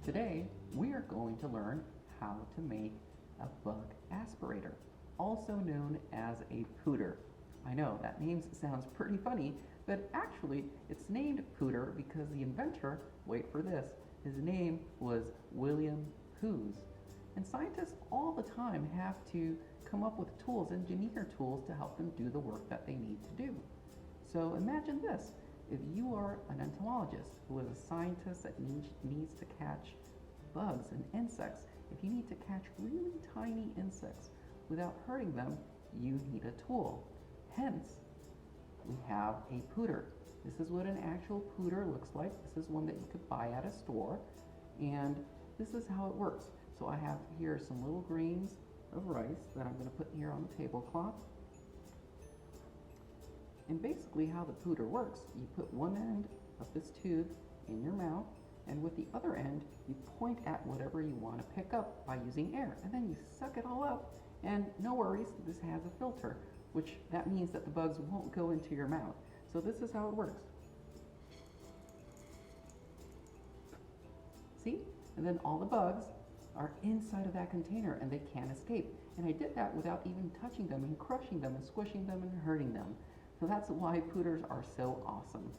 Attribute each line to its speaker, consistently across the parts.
Speaker 1: Today, we are going to learn how to make a bug aspirator, also known as a pooter. I know that name sounds pretty funny, but actually it's named pooter because the inventor, wait for this, his name was William Hoos. And scientists all the time have to come up with tools, engineer tools to help them do the work that they need to do. So imagine this. If you are an entomologist who is a scientist that needs to catch bugs and insects, if you need to catch really tiny insects without hurting them, you need a tool. Hence, we have a pooter. This is what an actual pooter looks like. This is one that you could buy at a store, and this is how it works. So I have here some little grains of rice that I'm going to put here on the tablecloth. And basically how the pooter works, you put one end of this tube in your mouth, and with the other end, you point at whatever you want to pick up by using air. And then you suck it all up, and no worries, this has a filter, which that means that the bugs won't go into your mouth. So this is how it works. See? And then all the bugs are inside of that container and they can't escape. And I did that without even touching them and crushing them and squishing them and hurting them. So that's why pooters are so awesome.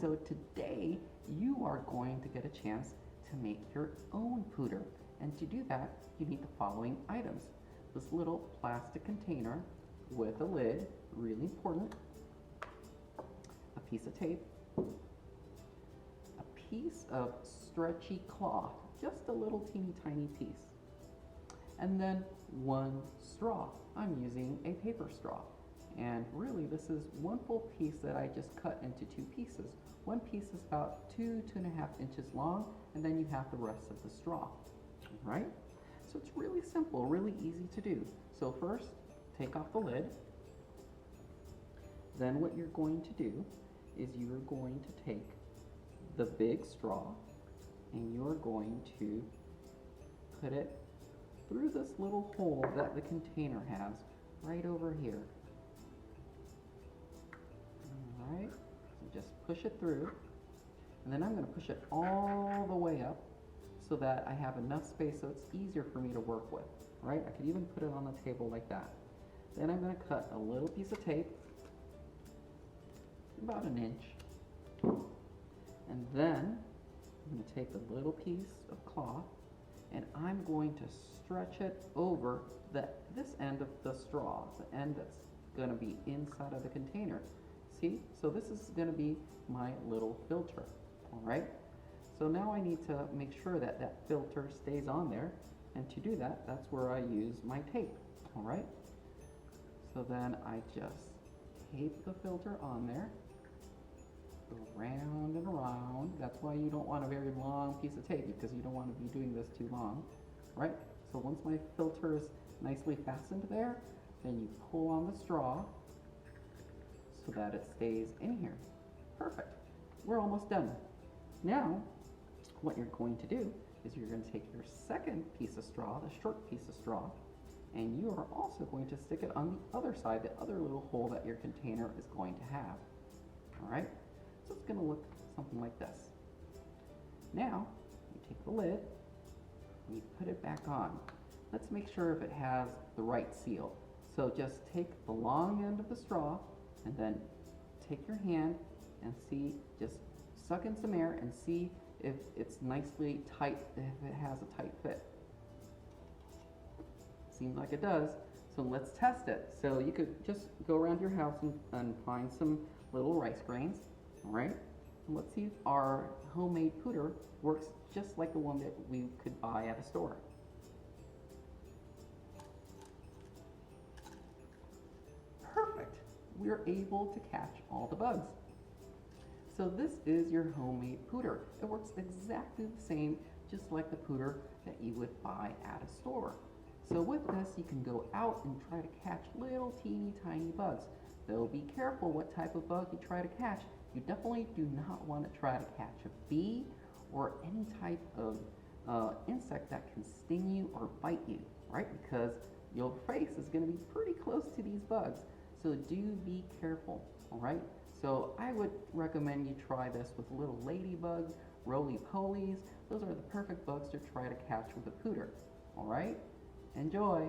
Speaker 1: So today you are going to get a chance to make your own pooter. And to do that, you need the following items. This little plastic container with a lid, really important, a piece of tape, a piece of stretchy cloth, just a little teeny tiny piece, and then one straw. I'm using a paper straw. And really this is one full piece that I just cut into two pieces. One piece is about 2.5 inches long, and then you have the rest of the straw, right? So it's really simple, really easy to do. So first, take off the lid. Then what you're going to do is you're going to take the big straw and you're going to put it through this little hole that the container has right over here. Alright, so just push it through, and then I'm going to push it all the way up so that I have enough space so it's easier for me to work with, right? I could even put it on the table like that. Then I'm going to cut a little piece of tape, about 1 inch, and then I'm going to take a little piece of cloth and I'm going to stretch it over this end of the straw, the end that's going to be inside of the container. See? So this is going to be my little filter, all right? So now I need to make sure that that filter stays on there, and to do that, that's where I use my tape, all right? So then I just tape the filter on there, go round and around. That's why you don't want a very long piece of tape, because you don't want to be doing this too long, right? So once my filter is nicely fastened there, then you pull on the straw so that it stays in here. Perfect. We're almost done. Now, what you're going to do is you're going to take your second piece of straw, the short piece of straw, and you are also going to stick it on the other side, the other little hole that your container is going to have. All right? So it's going to look something like this. Now, you take the lid and you put it back on. Let's make sure if it has the right seal. So just take the long end of the straw and then take your hand and see, just suck in some air and see if it's nicely tight, if it has a tight fit. Seems like it does, so let's test it. So you could just go around your house and find some little rice grains, all right? And let's see if our homemade pooter works just like the one that we could buy at a store. Perfect. We're able to catch all the bugs. So this is your homemade pooter. It works exactly the same, just like the pooter that you would buy at a store. So with this, you can go out and try to catch little teeny tiny bugs. Though be careful what type of bug you try to catch. You definitely do not want to try to catch a bee or any type of insect that can sting you or bite you, right? Because your face is going to be pretty close to these bugs. So do be careful, all right? So I would recommend you try this with little ladybugs roly-polies. Those are the perfect bugs to try to catch with a pooter. All right? Enjoy!